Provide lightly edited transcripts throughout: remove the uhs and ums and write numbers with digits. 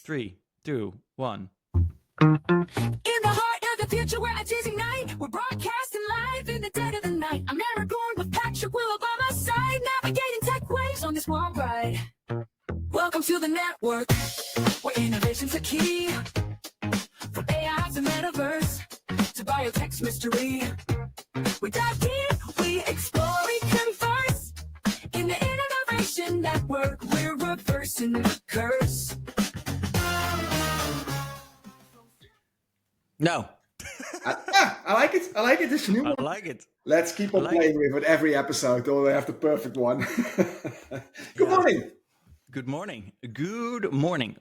3, 2, 1. In the heart of the future where ideas ignite, we're broadcasting live in the dead of the night. I'm Aragorn with Patrick, Will by my side, navigating tech waves on this warm ride. Welcome to the network, where innovation's a key. From AI to metaverse, to biotech's mystery. We dive deep, we explore, we converse. In the innovation network, we're reversing the curse. No. I like it. I like it. It's a new one. I like it. Let's keep on playing with it every episode till we have the perfect one. Good morning. Good morning. Good morning.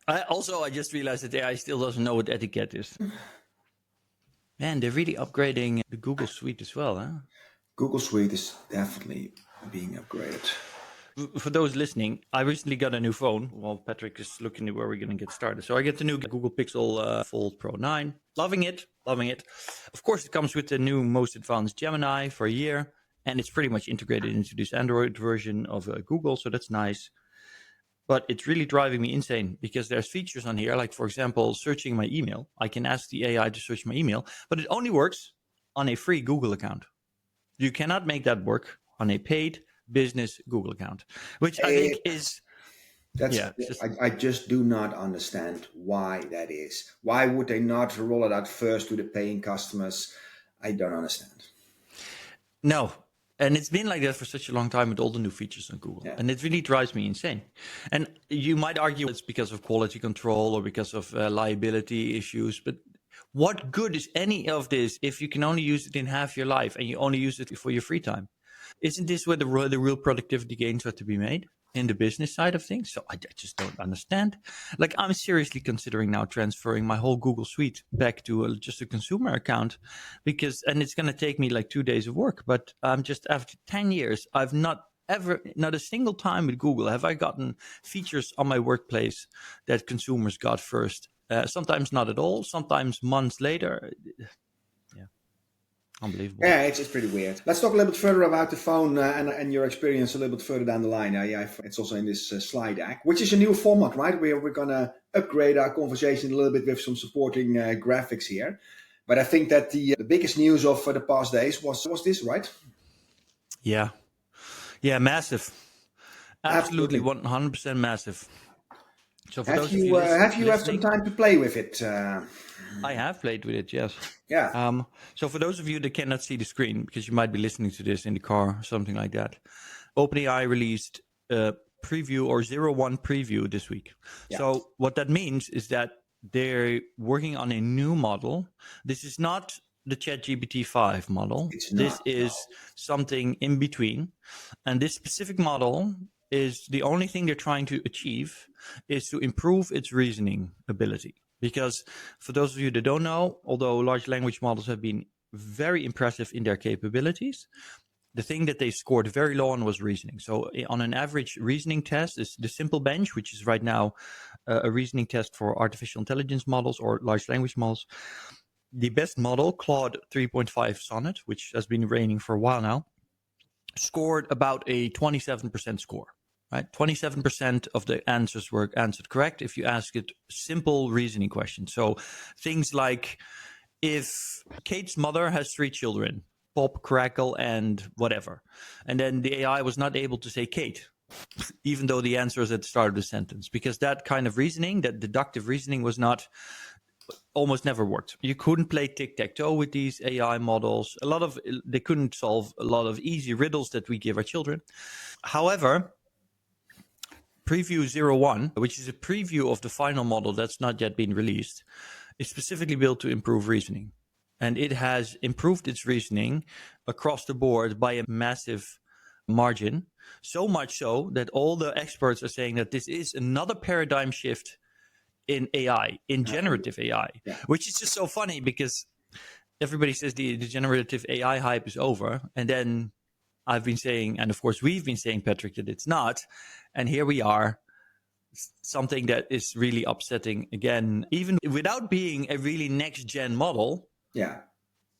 I just realized that AI still doesn't know what etiquette is. Man, they're really upgrading the Google Suite as well, huh? Google Suite is definitely being upgraded. For those listening, I recently got a new phone while Patrick is looking at where we're going to get started. So I get the new Google Pixel Fold Pro 9. Loving it. Of course, it comes with the new most advanced Gemini for a year. And it's pretty much integrated into this Android version of Google. So that's nice. But it's really driving me insane because there's features on here. Like, for example, searching my email. I can ask the AI to search my email. But it only works on a free Google account. You cannot make that work on a paid business Google account, which I think is I just do not understand why that is. Why would they not roll it out first to the paying customers? I don't understand. No, and it's been like that for such a long time with all the new features on Google, and it really drives me insane. And you might argue it's because of quality control or because of liability issues, but what good is any of this if you can only use it in half your life and you only use it for your free time? Isn't this where the real productivity gains are to be made in the business side of things? So I just don't understand. Like, I'm seriously considering now transferring my whole Google Suite back to just a consumer account and it's going to take me like 2 days of work. But just after 10 years, I've not a single time with Google have I gotten features on my workplace that consumers got first. Sometimes not at all, sometimes months later. Unbelievable. Yeah, it's pretty weird. Let's talk a little bit further about the phone and your experience a little bit further down the line. It's also in this slide deck, which is a new format, right? We're going to upgrade our conversation a little bit with some supporting graphics here. But I think that the biggest news of the past days was this, right? Yeah, massive. Absolutely. 100% massive. So for have you had some time to play with it? I have played with it, yes. Yeah. So for those of you that cannot see the screen, because you might be listening to this in the car or something like that, OpenAI released a preview or 0.1 preview this week. Yeah. So what that means is that they're working on a new model. This is not the ChatGPT 5 model. This is something in between. And this specific model is the only thing they're trying to achieve is to improve its reasoning ability. Because for those of you that don't know, although large language models have been very impressive in their capabilities, the thing that they scored very low on was reasoning. So on an average reasoning test, is the simple bench, which is right now a reasoning test for artificial intelligence models or large language models. The best model, Claude 3.5 Sonnet, which has been reigning for a while now, scored about a 27% score. Right, 27% of the answers were answered correct if you ask it simple reasoning questions. So things like, if Kate's mother has 3 children, pop, crackle, and whatever, and then the AI was not able to say Kate, even though the answer is at the start of the sentence, because that kind of reasoning, that deductive reasoning, almost never worked. You couldn't play tic-tac-toe with these AI models. They couldn't solve a lot of easy riddles that we give our children. However, Preview 0.1, which is a preview of the final model that's not yet been released, is specifically built to improve reasoning. And it has improved its reasoning across the board by a massive margin. So much so that all the experts are saying that this is another paradigm shift in AI, in generative AI, which is just so funny because everybody says the generative AI hype is over. And then I've been saying, and of course we've been saying, Patrick, that it's not. And here we are, something that is really upsetting again, even without being a really next-gen model. Yeah,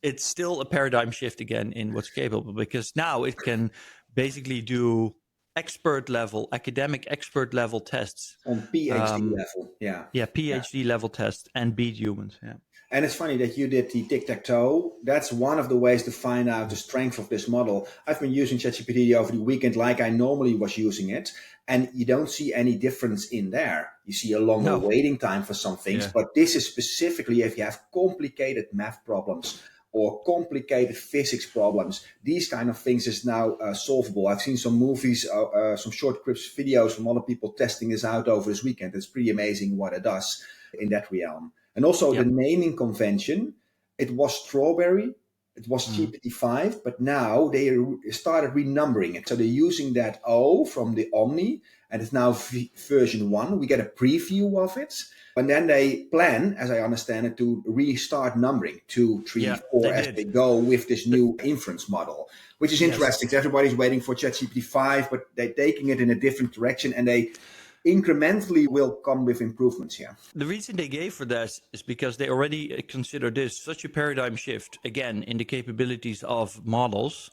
it's still a paradigm shift again in what's capable, because now it can basically do expert level, academic expert level tests. On PhD level, yeah. Yeah, PhD level tests and beat humans. Yeah. And it's funny that you did the tic-tac-toe. That's one of the ways to find out the strength of this model. I've been using ChatGPT over the weekend like I normally was using it, and you don't see any difference in there. You see a longer waiting time for some things, but this is specifically if you have complicated math problems or complicated physics problems. These kind of things is now solvable. I've seen some movies, some short clips, videos from other people testing this out over this weekend. It's pretty amazing what it does in that realm. And also the naming convention, it was Strawberry, it was GPT-5, but now they started renumbering it. So they're using that O from the Omni, and it's now version 1. We get a preview of it. And then they plan, as I understand it, to restart numbering 2, 3, 4 as they go with this new inference model, which is interesting. So everybody's waiting for ChatGPT-5, but they're taking it in a different direction, and they incrementally will come with improvements here. The reason they gave for this is because they already consider this such a paradigm shift, again, in the capabilities of models,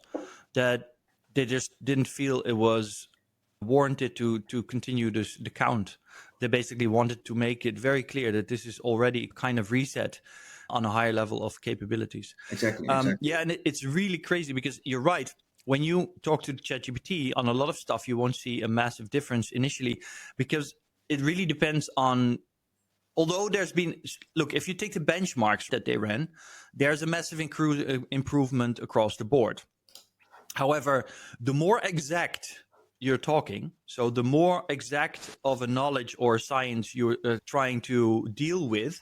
that they just didn't feel it was warranted to continue the count. They basically wanted to make it very clear that this is already kind of reset on a higher level of capabilities. Exactly. Yeah, and it's really crazy because you're right. When you talk to ChatGPT on a lot of stuff, you won't see a massive difference initially because it really depends on, although there's been, look, if you take the benchmarks that they ran, there's a massive improvement across the board. However, the more exact you're talking, so the more exact of a knowledge or science you're trying to deal with,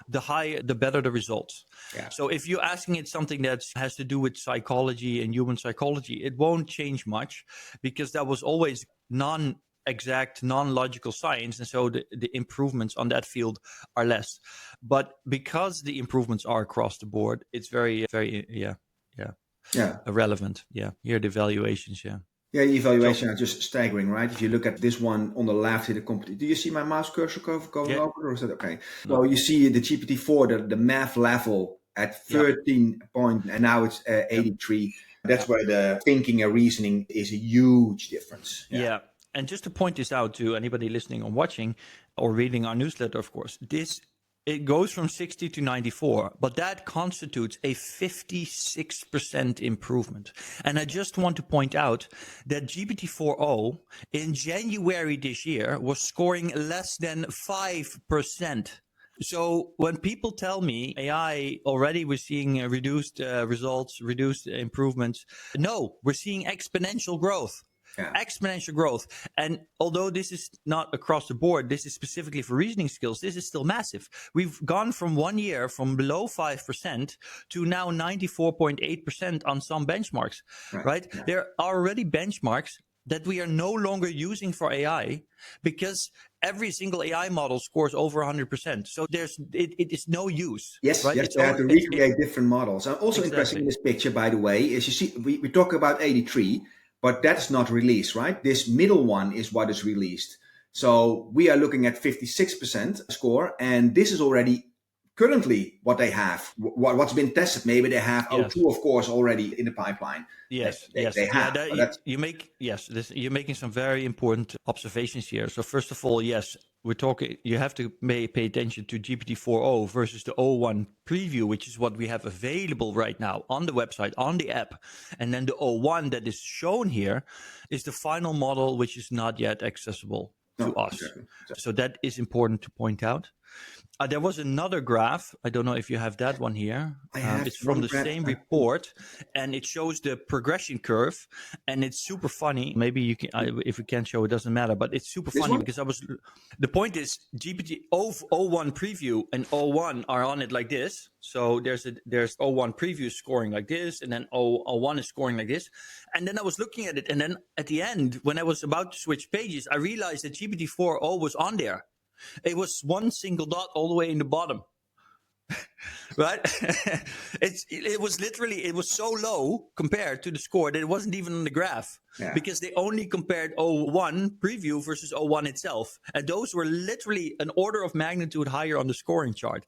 the better the results. Yeah. So if you're asking it something that has to do with psychology and human psychology, it won't change much because that was always non-exact, non-logical science. And so the improvements on that field are less. But because the improvements are across the board, it's very, very, relevant. Yeah. Here are the evaluations. Yeah. Yeah, the evaluation are just staggering, right? If you look at this one on the left, do you see my mouse cursor going over, or is that okay? No. So you see the GPT-4, the math level at 13 point, and now it's 83. That's where the thinking and reasoning is a huge difference. Yeah. And just to point this out to anybody listening or watching or reading our newsletter, of course, it goes from 60 to 94, but that constitutes a 56% improvement. And I just want to point out that GPT-4o in January this year was scoring less than 5%. So when people tell me AI already we're seeing reduced results, reduced improvements, no, we're seeing exponential growth. Yeah. Exponential growth. And although this is not across the board, this is specifically for reasoning skills, this is still massive. We've gone from 1 year from below 5% to now 94.8% on some benchmarks, right? Yeah. There are already benchmarks that we are no longer using for AI because every single AI model scores over 100%. So it is no use. Yes, right? Yes, they have to recreate different models. And also interesting in this picture, by the way, is you see, we talk about 83, but that's not released, right? This middle one is what is released. So we are looking at 56% score, and this is already currently what they have, what's been tested. Maybe they have O2, of course, already in the pipeline. Yes, they have. You're making some very important observations here. So first of all, yes, we're talking. You have to pay attention to GPT-4o versus the O1 preview, which is what we have available right now on the website, on the app, and then the O1 that is shown here is the final model, which is not yet accessible to us. Exactly. So that is important to point out. There was another graph. I don't know if you have that one here. It's from the same report, and it shows the progression curve, and it's super funny. Maybe you can, if we can't show, it doesn't matter. But it's super funny because the point is GPT O1 preview and O1 are on it like this. So there's O1 preview scoring like this, and then O1 is scoring like this. And then I was looking at it, and then at the end, when I was about to switch pages, I realized that GPT-4o was on there. It was one single dot all the way in the bottom, right? It was so low compared to the score that it wasn't even on the graph because they only compared O1 preview versus O1 itself. And those were literally an order of magnitude higher on the scoring chart.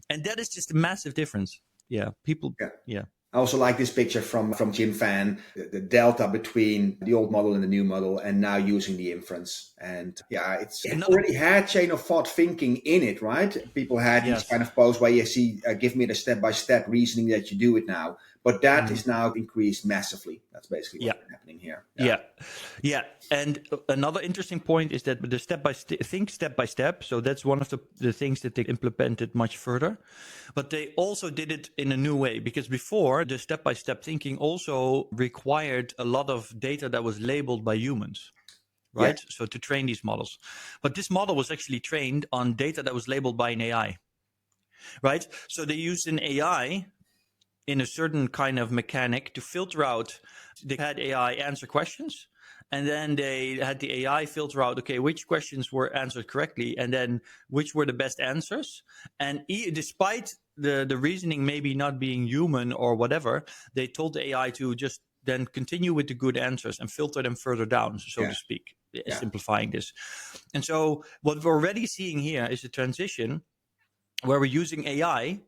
And that is just a massive difference. Yeah, people. Yeah. I also like this picture from Jim Fan, the delta between the old model and the new model, and now using the inference. And yeah, it already had chain of thought thinking in it, right? People had these kind of posts where you see, give me the step-by-step reasoning that you do it now. But that is now increased massively. That's basically what's happening here. Yeah. And another interesting point is that the step by step. So that's one of the things that they implemented much further. But they also did it in a new way, because before the step by step thinking also required a lot of data that was labeled by humans. Right? So to train these models. But this model was actually trained on data that was labeled by an AI. Right? So they used an AI in a certain kind of mechanic to filter out. They had AI answer questions, and then they had the AI filter out, okay, which questions were answered correctly, and then which were the best answers. And despite the reasoning maybe not being human or whatever, they told the AI to just then continue with the good answers and filter them further down, so to speak, simplifying this. And so what we're already seeing here is a transition where we're using AI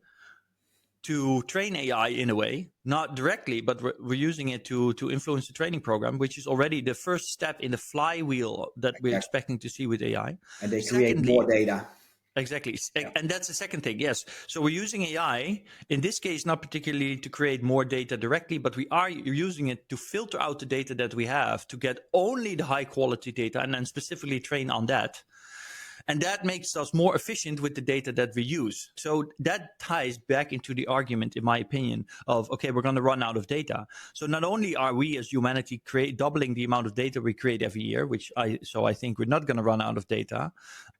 to train AI in a way, not directly, but we're using it to influence the training program, which is already the first step in the flywheel that we're expecting to see with AI. And they create more data. Exactly. And that's the second thing. Yes. So we're using AI, in this case, not particularly to create more data directly, but we are using it to filter out the data that we have to get only the high quality data and then specifically train on that. And that makes us more efficient with the data that we use. So that ties back into the argument, in my opinion, of, okay, we're going to run out of data. So not only are we as humanity doubling the amount of data we create every year, I think we're not going to run out of data,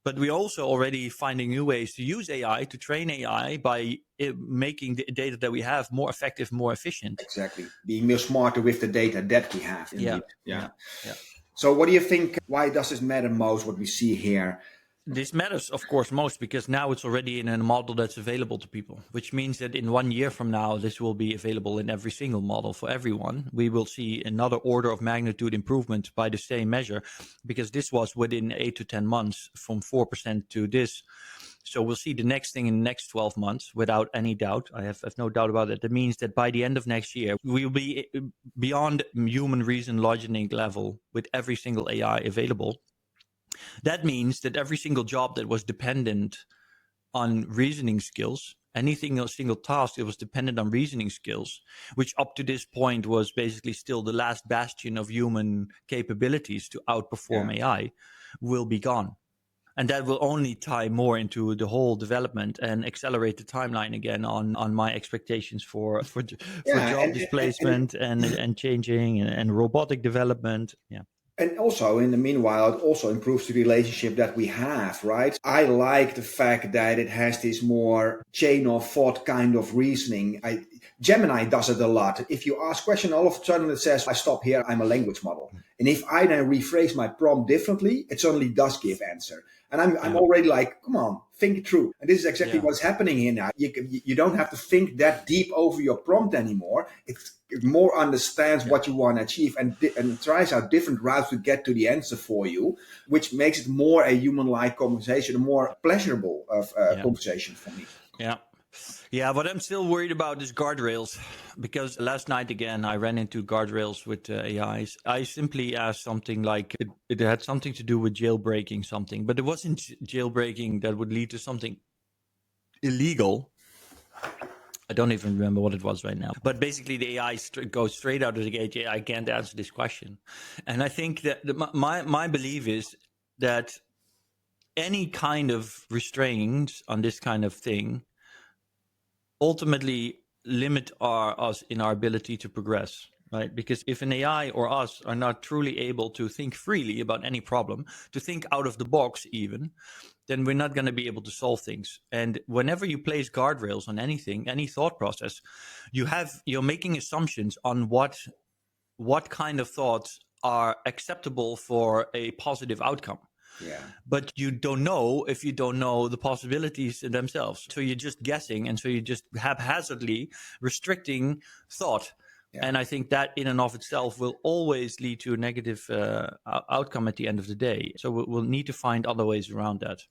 but we're also already finding new ways to use AI, to train AI by making the data that we have more effective, more efficient. Exactly. Being more smarter with the data that we have. Indeed. Yeah. So what do you think, why does this matter most, what we see here? This matters, of course, most because now it's already in a model that's available to people, which means that in 1 year from now, this will be available in every single model for everyone. We will see another order of magnitude improvement by the same measure, because this was within 8 to 10 months from 4% to this. So we'll see the next thing in the next 12 months without any doubt. I have no doubt about it. That means that by the end of next year, we will be beyond human reason logic level with every single AI available. That means that every single job that was dependent on reasoning skills, anything, a single task that was dependent on reasoning skills, which up to this point was basically still the last bastion of human capabilities to outperform AI, will be gone. And that will only tie more into the whole development and accelerate the timeline again on my expectations for job displacement and changing and robotic development. Yeah. And also, in the meanwhile, it also improves the relationship that we have, right? I like the fact that it has this more chain of thought kind of reasoning. Gemini does it a lot. If you ask a question, all of a sudden it says, I stop here, I'm a language model. And if I then rephrase my prompt differently, it suddenly does give answer. And I'm already like, come on, think it through. And this is exactly what's happening here now. You don't have to think that deep over your prompt anymore. It more understands what you want to achieve and tries out different routes to get to the answer for you, which makes it more a human-like conversation, a more pleasurable conversation for me. Yeah, what I'm still worried about is guardrails, because last night again I ran into guardrails with AIs. I simply asked something like it had something to do with jailbreaking something, but it wasn't jailbreaking that would lead to something illegal. I don't even remember what it was right now. But basically the AI goes straight out of the gate. I can't answer this question. And I think that my belief is that any kind of restraints on this kind of thing ultimately limit us in our ability to progress, right? Because if an AI or us are not truly able to think freely about any problem, to think out of the box even, then we're not going to be able to solve things. And whenever you place guardrails on anything, any thought process, you're making assumptions on what kind of thoughts are acceptable for a positive outcome. Yeah. But you don't know if you don't know the possibilities themselves. So you're just guessing, and so you're just haphazardly restricting thought. Yeah. And I think that in and of itself will always lead to a negative outcome at the end of the day. So we'll need to find other ways around that.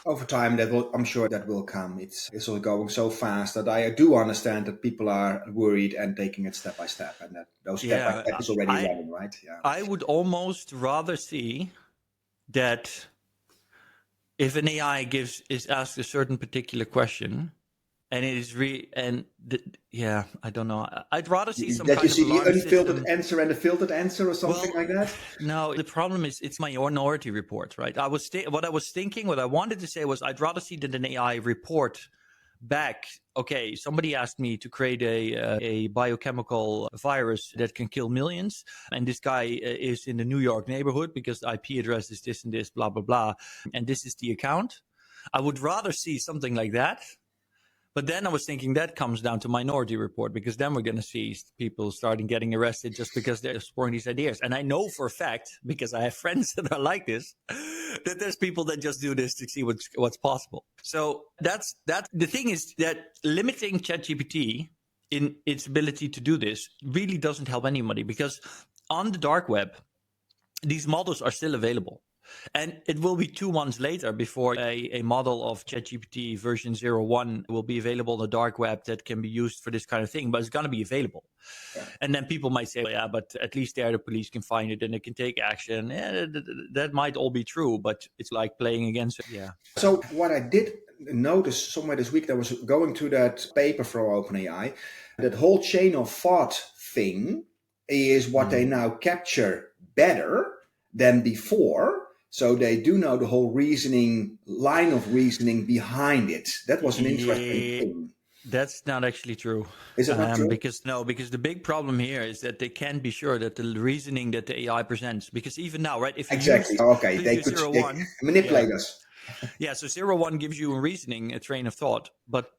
Over time, I'm sure that will come. It's all going so fast that I do understand that people are worried and taking it step by step, and that those step by step is already running, right? Yeah. I would almost rather see that if an AI is asked a certain particular question, and it is I don't know. I'd rather see some that kind you of see the alarm unfiltered system. answer and the filtered answer or something like that. No, the problem is it's minority report, right? What I was thinking, what I wanted to say was I'd rather see that an AI report back. Okay, somebody asked me to create a biochemical virus that can kill millions, and this guy is in the New York neighborhood because the IP address is this and this, blah blah blah, and this is the account. I would rather see something like that. But then I was thinking that comes down to Minority Report, because then we're going to see people starting getting arrested just because they're exploring these ideas. And I know for a fact, because I have friends that are like this, that there's people that just do this to see what's possible. So that's the thing, is that limiting ChatGPT in its ability to do this really doesn't help anybody, because on the dark web, these models are still available. And it will be 2 months later before a model of ChatGPT version 01 will be available on the dark web that can be used for this kind of thing, but it's going to be available. Yeah. And then people might say, well, yeah, but at least there the police can find it and they can take action. Yeah, that might all be true, but it's like playing against it. Yeah. So what I did notice somewhere this week, that was going through that paper from OpenAI, that whole chain of thought thing is what they now capture better than before. So they do know the whole line of reasoning behind it. That was an interesting thing. That's not actually true. Is it not true? Because the big problem here is that they can't be sure that the reasoning that the AI presents, because even now, right? If you they could manipulate us. Yeah, so 01 gives you a reasoning, a train of thought, but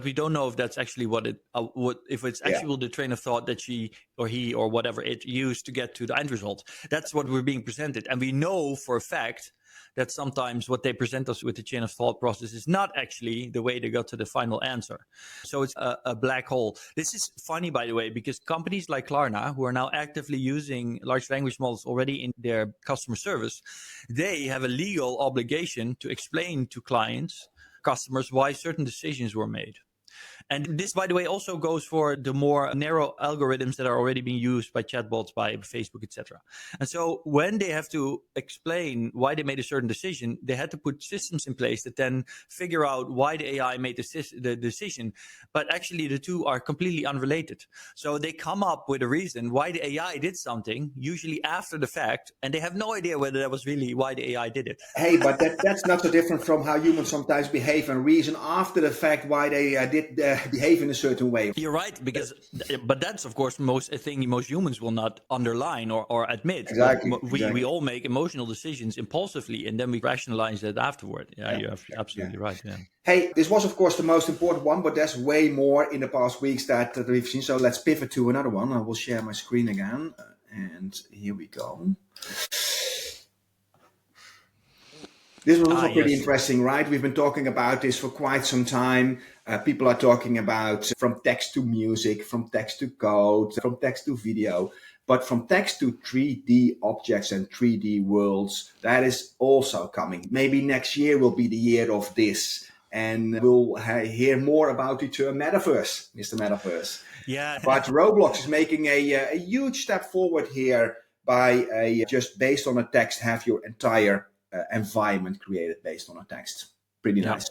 we don't know if that's actually if it's actually the train of thought that she or he or whatever it used to get to the end result. That's what we're being presented. And we know for a fact that sometimes what they present us with the chain of thought process is not actually the way they got to the final answer. So it's a black hole. This is funny, by the way, because companies like Klarna, who are now actively using large language models already in their customer service, they have a legal obligation to explain to customers why certain decisions were made. And this, by the way, also goes for the more narrow algorithms that are already being used by chatbots, by Facebook, etc. And so when they have to explain why they made a certain decision, they had to put systems in place that then figure out why the AI made the decision. But actually, the two are completely unrelated. So they come up with a reason why the AI did something, usually after the fact, and they have no idea whether that was really why the AI did it. Hey, but that's not so different from how humans sometimes behave and reason after the fact why they did behave in a certain way. You're right, but that's of course a thing most humans will not underline or admit. Exactly. We all make emotional decisions impulsively, and then we rationalize that afterward. Yeah, you're absolutely right. Yeah. Hey, this was of course the most important one, but there's way more in the past weeks that we've seen. So let's pivot to another one. I will share my screen again, and here we go. This was also pretty interesting, right? We've been talking about this for quite some time. People are talking about from text to music, from text to code, from text to video, but from text to 3D objects and 3D worlds, that is also coming. Maybe next year will be the year of this, and we'll hear more about the term metaverse, Mr. Metaverse. Yeah. But Roblox is making a huge step forward here by just based on a text, have your entire environment created based on a text. Pretty nice.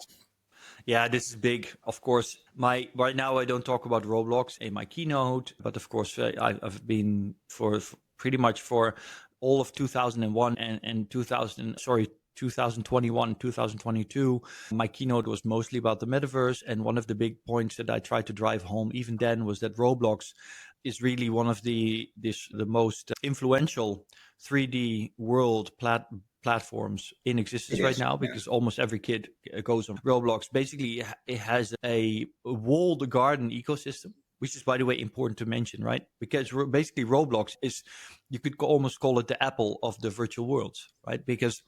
Yeah, this is big. Of course, right now I don't talk about Roblox in my keynote, but of course I've been for pretty much for all of 2001 and 2021, 2022. My keynote was mostly about the metaverse, and one of the big points that I tried to drive home even then was that Roblox is really one of the most influential 3D world platforms in existence right now, because almost every kid goes on Roblox. Basically, it has a walled garden ecosystem, which is, by the way, important to mention, right? Because basically Roblox is, you could almost call it the Apple of the virtual worlds, right? Because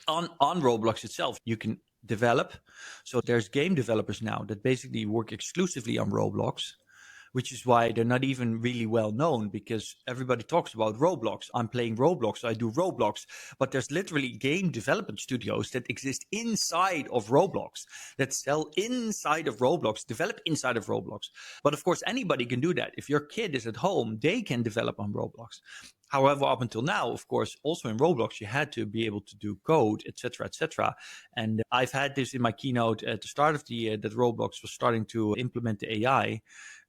on Roblox itself, you can develop. So there's game developers now that basically work exclusively on Roblox, which is why they're not even really well known, because everybody talks about Roblox. I'm playing Roblox, so I do Roblox. But there's literally game development studios that exist inside of Roblox, that sell inside of Roblox, develop inside of Roblox. But of course, anybody can do that. If your kid is at home, they can develop on Roblox. However, up until now, of course, also in Roblox, you had to be able to do code, etc., etc. And I've had this in my keynote at the start of the year that Roblox was starting to implement the AI,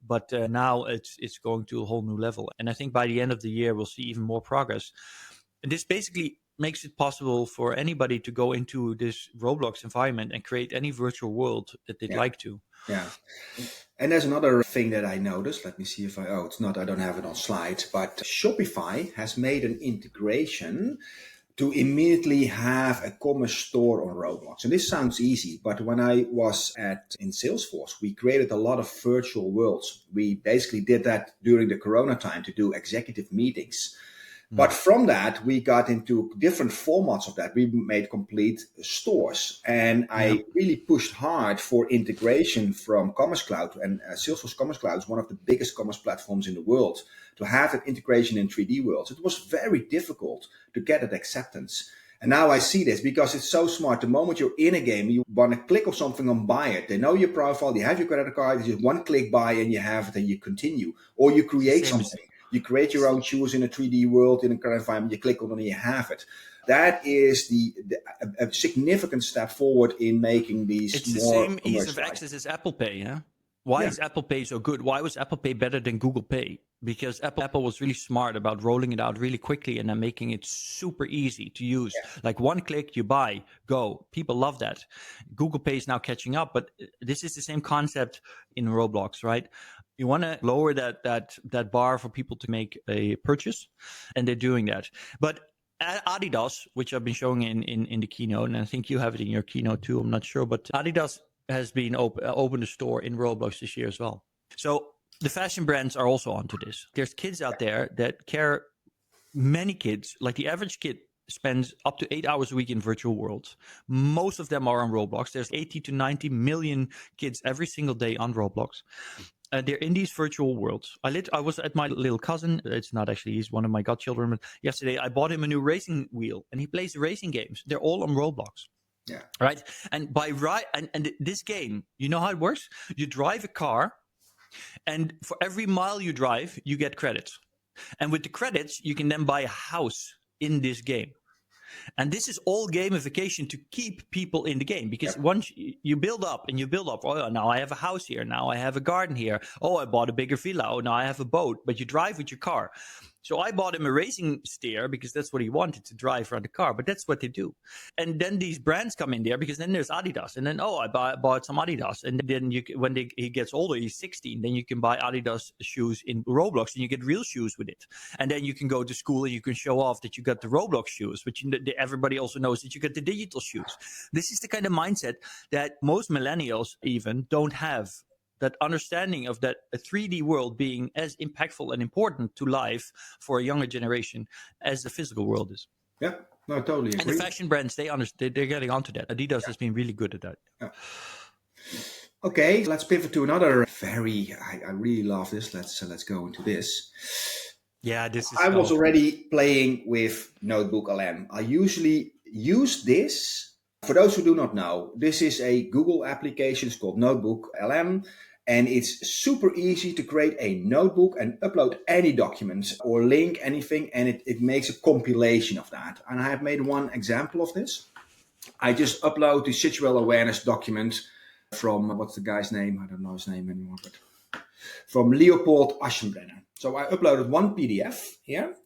but now it's going to a whole new level. And I think by the end of the year, we'll see even more progress. And this basically makes it possible for anybody to go into this Roblox environment and create any virtual world that they'd like to. Yeah. And there's another thing that I noticed. Let me see if I don't have it on slides, but Shopify has made an integration to immediately have a commerce store on Roblox. And this sounds easy, but when I was in Salesforce, we created a lot of virtual worlds. We basically did that during the Corona time to do executive meetings. But from that, we got into different formats of that. We made complete stores. And I really pushed hard for integration from Commerce Cloud. And Salesforce Commerce Cloud is one of the biggest commerce platforms in the world. To have that integration in 3D worlds, it was very difficult to get that acceptance. And now I see this because it's so smart. The moment you're in a game, you want to click on something and buy it. They know your profile, you have your credit card, it's just one click buy and you have it and you continue. Or you create something. You create your own shoes in a 3D world, in a current environment, you click on it and you have it. That is a significant step forward in making these it's more the same ease of access as Apple Pay, yeah? Why is Apple Pay so good? Why was Apple Pay better than Google Pay? Because Apple was really smart about rolling it out really quickly and then making it super easy to use. Like one click, you buy, go. People love that. Google Pay is now catching up, but this is the same concept in Roblox, right? You want to lower that bar for people to make a purchase, and they're doing that. But Adidas, which I've been showing in the keynote, and I think you have it in your keynote too, I'm not sure, but Adidas has been opened a store in Roblox this year as well. So the fashion brands are also onto this. There's kids out there that care, many kids, like the average kid spends up to 8 hours a week in virtual worlds. Most of them are on Roblox. There's 80 to 90 million kids every single day on Roblox. They're in these virtual worlds. I was at my little cousin. It's not actually, he's one of my godchildren. But yesterday, I bought him a new racing wheel, and he plays the racing games. They're all on Roblox. Yeah. Right. And and this game, you know how it works? You drive a car, and for every mile you drive, you get credits. And with the credits, you can then buy a house in this game. And this is all gamification to keep people in the game, because once you build up, oh, now I have a house here. Now I have a garden here. Oh, I bought a bigger villa. Oh, now I have a boat. But you drive with your car. So I bought him a racing steer because that's what he wanted, to drive around the car. But that's what they do. And then these brands come in there, because then there's Adidas. And then, I bought some Adidas. And then he gets older, he's 16, then you can buy Adidas shoes in Roblox, and you get real shoes with it. And then you can go to school and you can show off that you got the Roblox shoes, but everybody also knows that you got the digital shoes. This is the kind of mindset that most millennials even don't have. That understanding of that a 3D world being as impactful and important to life for a younger generation as the physical world is. Yeah, no, totally agree. And the fashion brands, they're getting onto that. Adidas has been really good at that. Yeah. Okay, let's pivot to another I really love this. Let's go into this. Yeah, this is. I was already playing with NotebookLM. I usually use this. For those who do not know, this is a Google application. It's called NotebookLM. And it's super easy to create a notebook and upload any document or link anything. And it makes a compilation of that. And I have made one example of this. I just upload the situational awareness document from, what's the guy's name? I don't know his name anymore, but from Leopold Aschenbrenner. So I uploaded one PDF here.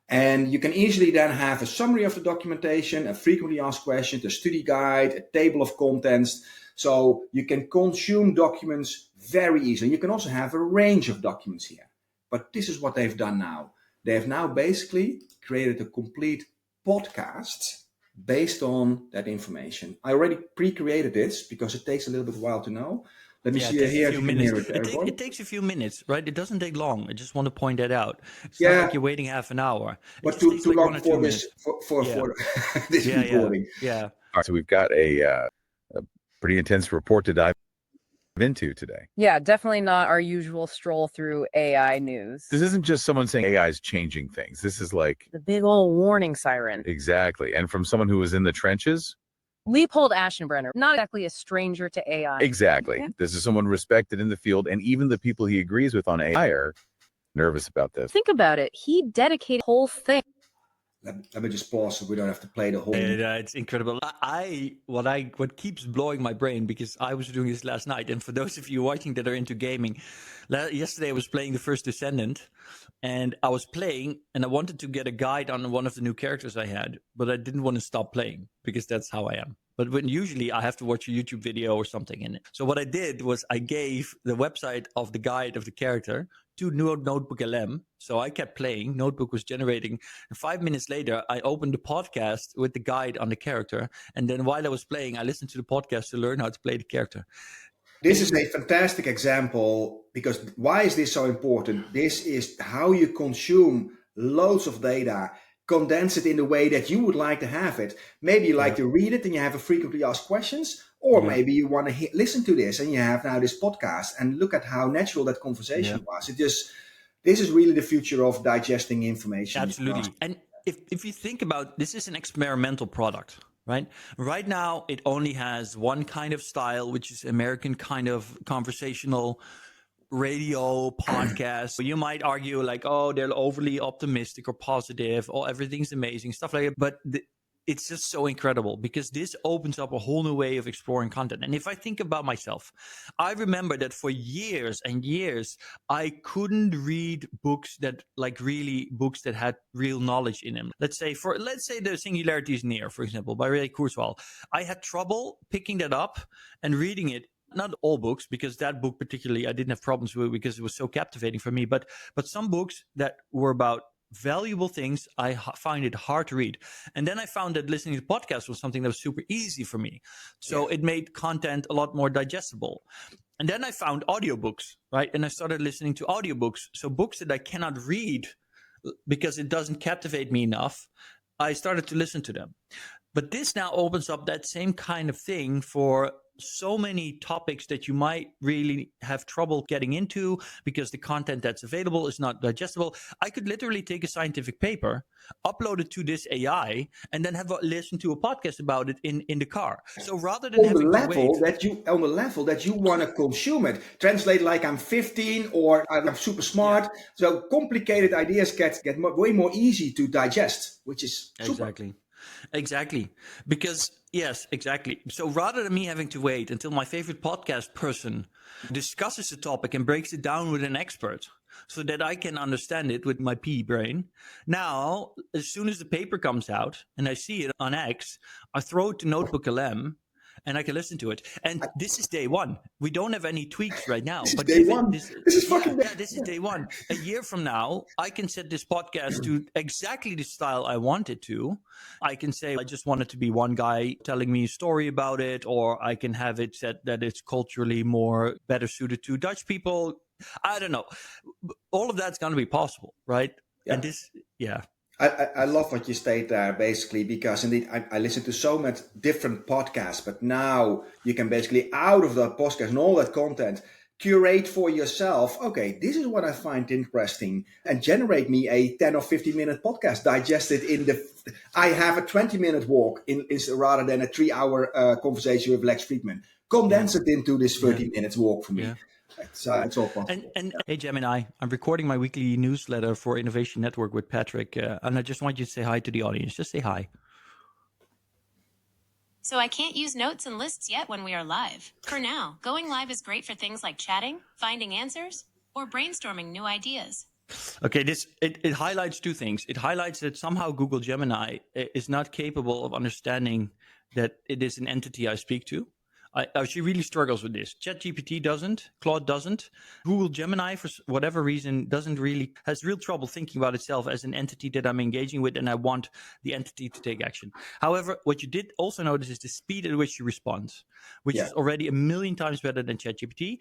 And you can easily then have a summary of the documentation, a frequently asked questions, a study guide, a table of contents. So you can consume documents very easily. You can also have a range of documents here. But this is what they've done now. They have now basically created a complete podcast based on that information. I already pre-created this because it takes a little bit while to know. Let me see here. It takes a few minutes, right? It doesn't take long. I just want to point that out. It's not like you're waiting half an hour. But too long for this for this recording. Yeah. All right, so we've got a pretty intense report to dive into today. Yeah, definitely not our usual stroll through AI news. This isn't just someone saying AI is changing things. This is like The big old warning siren. exactly. And from someone who was in the trenches. Leopold Aschenbrenner, not exactly a stranger to AI. Exactly. Yeah. This is someone respected in the field, and even the people he agrees with on AI are nervous about this. Think about it. He dedicated the whole thing. Let me just pause so we don't have to play the whole. It's incredible. What keeps blowing my brain, because I was doing this last night, and for those of you watching that are into gaming, yesterday I was playing the first Descendant, and I was playing, and I wanted to get a guide on one of the new characters I had, but I didn't want to stop playing because that's how I am. But when usually I have to watch a YouTube video or something in it. So what I did was I gave the website of the guide of the character to NotebookLM. So I kept playing. Notebook was generating. And 5 minutes later, I opened the podcast with the guide on the character. And then while I was playing, I listened to the podcast to learn how to play the character. This is a fantastic example, because why is this so important? This is how you consume loads of data, condense it in the way that you would like to have it. Maybe you like to read it and you have a frequently asked questions, or maybe you want to listen to this and you have now this podcast, and look at how natural that conversation was. This is really the future of digesting information. Absolutely. And if you think about, this is an experimental product, right? Right now, it only has one kind of style, which is American kind of conversational radio podcast. You might argue like, oh, they're overly optimistic or positive, or everything's amazing, stuff like that. But it's just so incredible, because this opens up a whole new way of exploring content. And if I think about myself, I remember that for years and years, I couldn't read books that had real knowledge in them. Let's say The Singularity is Near, for example, by Ray Kurzweil. I had trouble picking that up and reading it. Not all books, because that book particularly I didn't have problems with because it was so captivating for me. But some books that were about valuable things, I find it hard to read. And then I found that listening to podcasts was something that was super easy for me. So it made content a lot more digestible. And then I found audiobooks, right? And I started listening to audiobooks. So books that I cannot read because it doesn't captivate me enough, I started to listen to them. But this now opens up that same kind of thing for so many topics that you might really have trouble getting into because the content that's available is not digestible. I could literally take a scientific paper, upload it to this AI, and then listen to a podcast about it in the car. So rather than on the level that you want to consume it, translate like I'm 15 or I'm super smart. Yeah. So complicated ideas get way more easy to digest, which is super. Exactly. Because, yes, exactly. So rather than me having to wait until my favorite podcast person discusses the topic and breaks it down with an expert so that I can understand it with my pea brain, now, as soon as the paper comes out and I see it on X, I throw it to NotebookLM and I can listen to it. And this is day one. We don't have any tweaks right now. This is day one. This is day one. A year from now, I can set this podcast to exactly the style I want it to. I can say I just want it to be one guy telling me a story about it, or I can have it set that it's culturally better suited to Dutch people. I don't know. All of that's going to be possible, right? Yeah. And this, I love what you state there, basically, because indeed I listen to so much different podcasts, but now you can basically, out of that podcast and all that content, curate for yourself, okay, this is what I find interesting, and generate me a 10 or 15 minute podcast, digest it I have a 20-minute walk rather than a 3-hour conversation with Lex Friedman. Condense it into this 30 minutes walk for me. Yeah. It's all possible. And hey, Gemini, I'm recording my weekly newsletter for Innovation Network with Patrick, and I just want you to say hi to the audience. Just say hi. So I can't use notes and lists yet when we are live. For now, going live is great for things like chatting, finding answers, or brainstorming new ideas. Okay, it highlights two things. It highlights that somehow Google Gemini is not capable of understanding that it is an entity I speak to. She really struggles with this. ChatGPT doesn't. Claude doesn't. Google Gemini, for whatever reason, has real trouble thinking about itself as an entity that I'm engaging with, and I want the entity to take action. However, what you did also notice is the speed at which she responds, which is already 1 million times better than ChatGPT.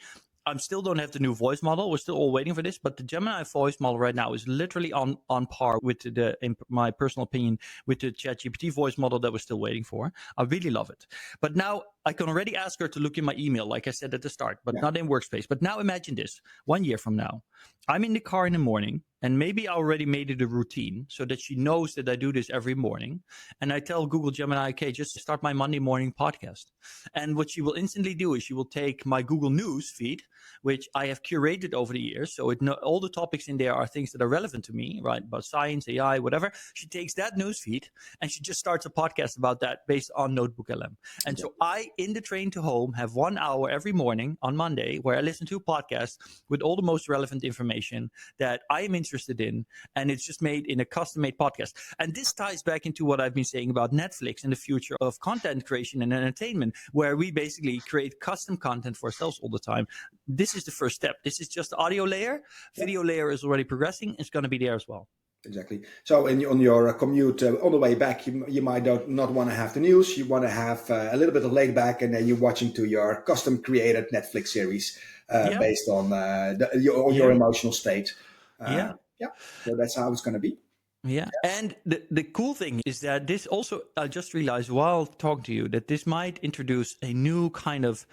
I still don't have the new voice model. We're still all waiting for this, but the Gemini voice model right now is literally on par with in my personal opinion, with the ChatGPT voice model that we're still waiting for. I really love it. But now I can already ask her to look in my email, like I said at the start, but not in Workspace. But now imagine this, 1 year from now, I'm in the car in the morning, and maybe I already made it a routine so that she knows that I do this every morning. And I tell Google Gemini, okay, just start my Monday morning podcast. And what she will instantly do is she will take my Google News feed, which I have curated over the years. So all the topics in there are things that are relevant to me, right? About science, AI, whatever. She takes that news feed and she just starts a podcast about that based on NotebookLM. And so I, in the train to home, have 1 hour every morning on Monday where I listen to a podcast with all the most relevant information that I am interested in. And it's just made in a custom-made podcast. And this ties back into what I've been saying about Netflix and the future of content creation and entertainment, where we basically create custom content for ourselves all the time. This is the first step. This is just the audio layer. Video layer is already progressing. It's going to be there as well. Exactly. So on your commute on the way back, you might not want to have the news. You want to have a little bit of laid back, and then you're watching to your custom created Netflix series based on your emotional state. So that's how it's going to be. Yeah. And the cool thing is that this also, I just realized while talking to you, that this might introduce a new kind of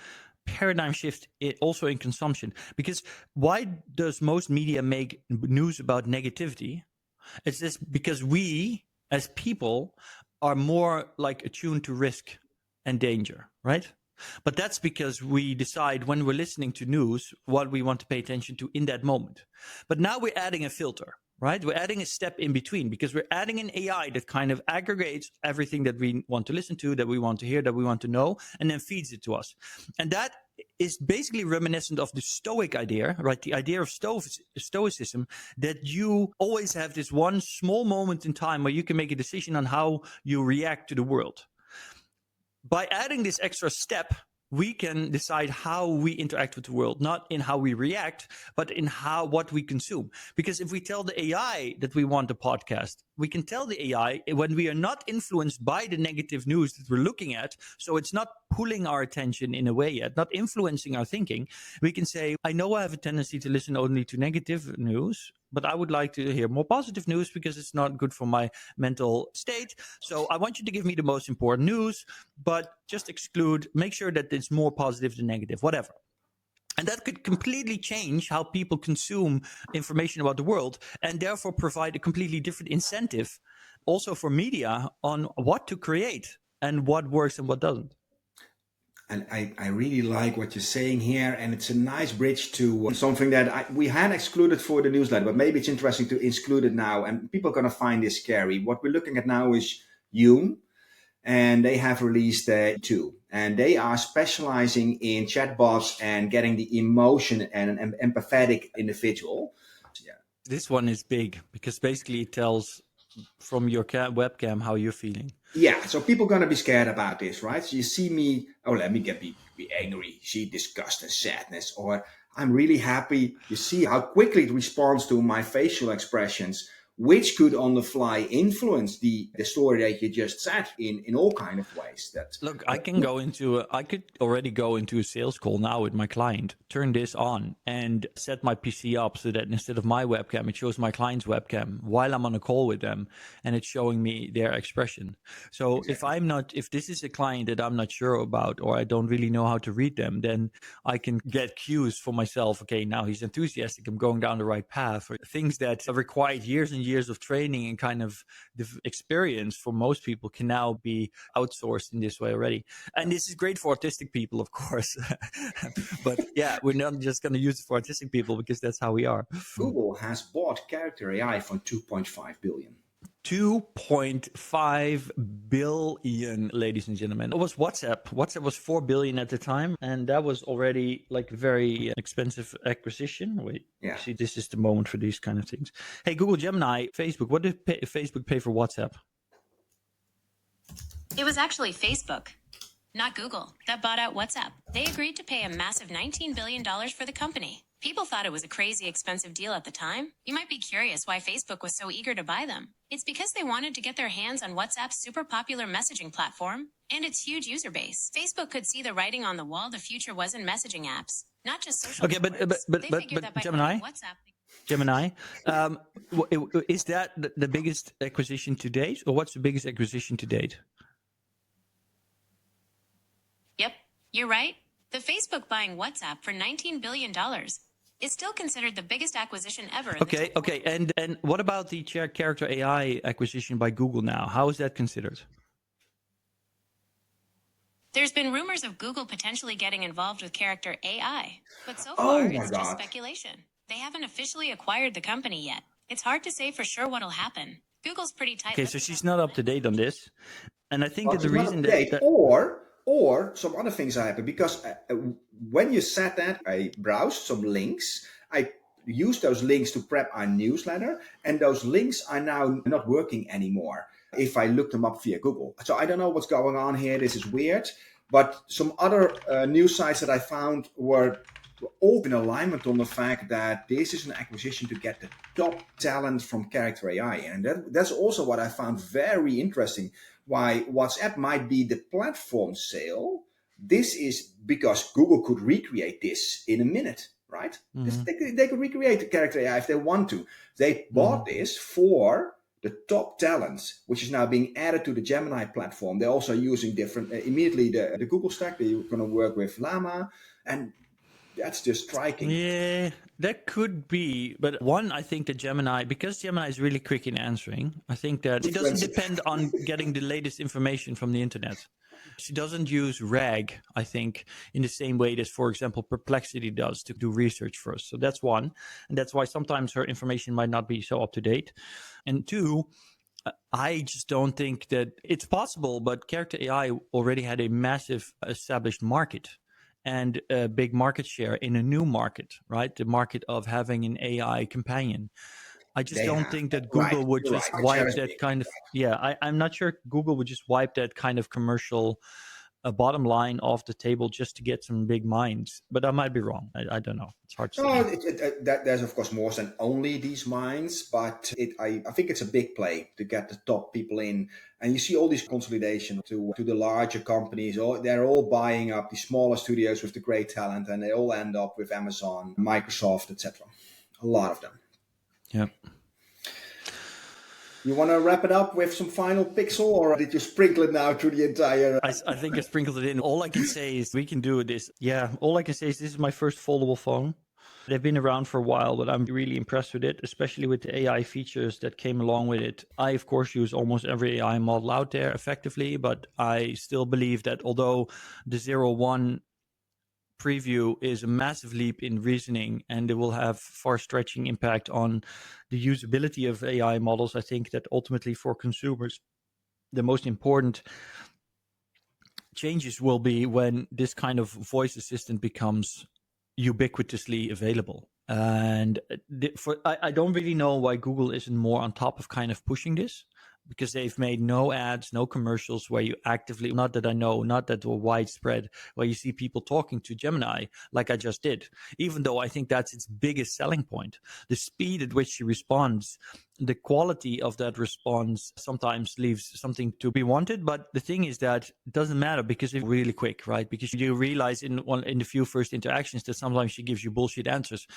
paradigm shift also in consumption. Because why does most media make news about negativity? It's just because we as people are more like attuned to risk and danger, right? But that's because we decide when we're listening to news what we want to pay attention to in that moment. But now we're adding a filter, right? We're adding a step in between because we're adding an AI that kind of aggregates everything that we want to listen to, that we want to hear, that we want to know, and then feeds it to us. And that is basically reminiscent of the Stoic idea, right? The idea of Stoicism, that you always have this one small moment in time where you can make a decision on how you react to the world. By adding this extra step, we can decide how we interact with the world, not in how we react, but in what we consume. Because if we tell the AI that we want a podcast, we can tell the AI when we are not influenced by the negative news that we're looking at, so it's not pulling our attention in a way yet, not influencing our thinking, we can say, I know I have a tendency to listen only to negative news, but I would like to hear more positive news because it's not good for my mental state. So I want you to give me the most important news, but just make sure that it's more positive than negative, whatever. And that could completely change how people consume information about the world and therefore provide a completely different incentive also for media on what to create and what works and what doesn't. And I really like what you're saying here, and it's a nice bridge to something that we had excluded for the newsletter, but maybe it's interesting to include it now, and people are going to find this scary. What we're looking at now is Yoon, and they have released two, and they are specializing in chatbots and getting the emotion and an empathetic individual. Yeah. This one is big because basically it tells from your webcam how you're feeling. Yeah, so people are going to be scared about this, right? So you see me, let me be angry, see disgust and sadness, or I'm really happy. You see how quickly it responds to my facial expressions, which could on the fly influence the story that you just said in all kind of ways. Look, I could already go into a sales call now with my client, turn this on and set my PC up so that instead of my webcam, it shows my client's webcam while I'm on a call with them and it's showing me their expression. So exactly. If this is a client that I'm not sure about or I don't really know how to read them, then I can get cues for myself. Okay, now he's enthusiastic. I'm going down the right path. Or things that have required years and years of training and kind of the experience for most people can now be outsourced in this way already. And this is great for autistic people, of course. But yeah, we're not just going to use it for autistic people because that's how we are. Google has bought Character AI for $2.5 billion. 2.5 billion, ladies and gentlemen. It was WhatsApp. WhatsApp was 4 billion at the time, and that was already like very expensive acquisition. Wait, yeah. See, this is the moment for these kind of things. Hey, Google Gemini, Facebook. What did Facebook pay for WhatsApp? It was actually Facebook, not Google, that bought out WhatsApp. They agreed to pay a massive $19 billion for the company. People thought it was a crazy expensive deal at the time. You might be curious why Facebook was so eager to buy them. It's because they wanted to get their hands on WhatsApp's super popular messaging platform and its huge user base. Facebook could see the writing on the wall. The future wasn't messaging apps. not just social Okay, networks. They figured that by Gemini, owning WhatsApp, Gemini, is that the biggest acquisition to date, or what's the biggest acquisition to date? Yep, you're right. The Facebook buying WhatsApp for $19 billion is still considered the biggest acquisition ever. In the tech Okay, world. and what about the character AI acquisition by Google now? How is that considered? There's been rumors of Google potentially getting involved with character AI, but so Oh far my it's just God. speculation. They haven't officially acquired the company yet. It's hard to say for sure what'll happen. Google's pretty tight. Okay, so she's not up to date on this, and I think Well, that the it's not reason up to date, that or some other things happen because when you said that, I browsed some links. I used those links to prep our newsletter, and those links are now not working anymore if I look them up via Google. So I don't know what's going on here. This is weird. But some other news sites that I found were all in alignment on the fact that this is an acquisition to get the top talent from character AI. And that's also what I found very interesting. Why WhatsApp might be the platform sale. This is because Google could recreate this in a minute, right? They could recreate the character AI if they want to. They bought this for the top talents, which is now being added to the Gemini platform. They're also using different, immediately the Google stack. They're going to work with Llama, and that's just striking. Yeah, that could be. But one, I think that Gemini, because Gemini is really quick in answering, I think that it doesn't depend on getting the latest information from the internet. She doesn't use RAG, I think, in the same way as, for example, Perplexity does to do research for us. So that's one. And that's why sometimes her information might not be so up to date. And two, I just don't think that it's possible, but character AI already had a massive established market and a big market share in a new market, right? The market of having an AI companion. I just don't think that Google would just wipe that kind of, I'm not sure Google would just wipe that kind of commercial bottom line off the table just to get some big minds. But I might be wrong. I don't know. It's hard to say. There's of course more than only these minds, but I think it's a big play to get the top people in. And you see all this consolidation to the larger companies. They're all buying up the smaller studios with the great talent, and they all end up with Amazon, Microsoft, etc. A lot of them. Yeah. You want to wrap it up with some final pixel, or did you sprinkle it now through the entire? I think I sprinkled it in. All I can say is we can do this. Yeah, all I can say is this is my first foldable phone. They've been around for a while, but I'm really impressed with it, especially with the AI features that came along with it. I, of course, use almost every AI model out there effectively, but I still believe that although the 0.1 preview is a massive leap in reasoning and it will have far-stretching impact on the usability of AI models, I think that ultimately for consumers, the most important changes will be when this kind of voice assistant becomes ubiquitously available. And I don't really know why Google isn't more on top of kind of pushing this, because they've made no ads, no commercials where you actively, not that I know, not that were widespread, where you see people talking to Gemini like I just did, even though I think that's its biggest selling point. The speed at which she responds, the quality of that response sometimes leaves something to be wanted. But the thing is that it doesn't matter because it's really quick, right? Because you realize in the few first interactions that sometimes she gives you bullshit answers.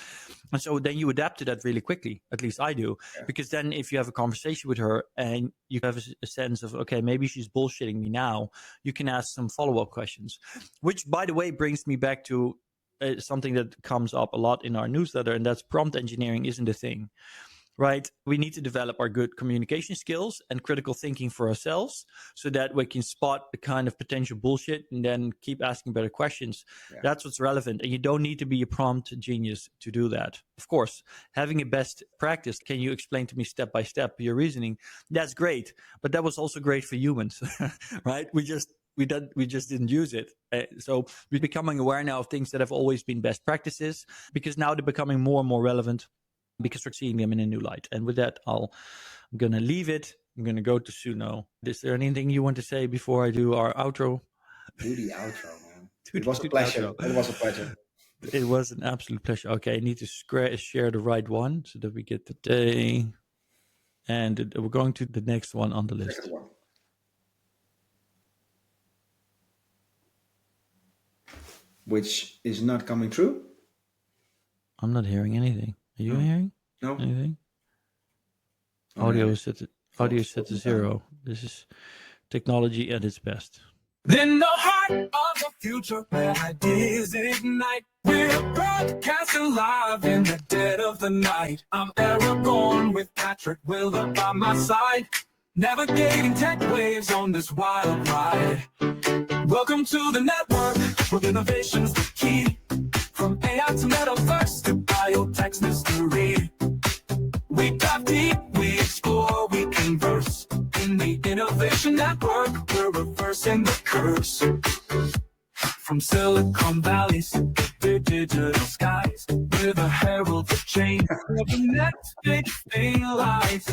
And so then you adapt to that really quickly. At least I do. Yeah. Because then if you have a conversation with her and you have a sense of, okay, maybe she's bullshitting me now, you can ask some follow-up questions, which, by the way, brings me back to something that comes up a lot in our newsletter, and that's prompt engineering isn't a thing. Right? We need to develop our good communication skills and critical thinking for ourselves so that we can spot the kind of potential bullshit and then keep asking better questions. Yeah. That's what's relevant. And you don't need to be a prompt genius to do that. Of course, having a best practice, can you explain to me step by step your reasoning? That's great. But that was also great for humans, right? We just didn't use it. So we're becoming aware now of things that have always been best practices because now they're becoming more and more relevant, because we're seeing them in a new light. And with that, I'm going to leave it. I'm going to go to Suno. Is there anything you want to say before I do our outro? Do the outro, man. It was a pleasure. It was a pleasure. It was an absolute pleasure. Okay, I need to share the right one so that we get the day. And we're going to the next one on the list. Second one. Which is not coming through. I'm not hearing anything. Are you hearing No. anything? Oh, Audio yeah. is set to 0. This is technology at its best. In the heart of the future where ideas ignite, we're broadcasting live in the dead of the night. I'm Aragorn with Patrick Wilder by my side, navigating tech waves on this wild ride. Welcome to the network, where innovation's the key. From AI to metaverse to biotech's mystery. We dive deep, we explore, we converse. In the Innovation Network, we're reversing the curse. From Silicon Valley's to digital skies, we're the herald of change. Where the next big thing lies.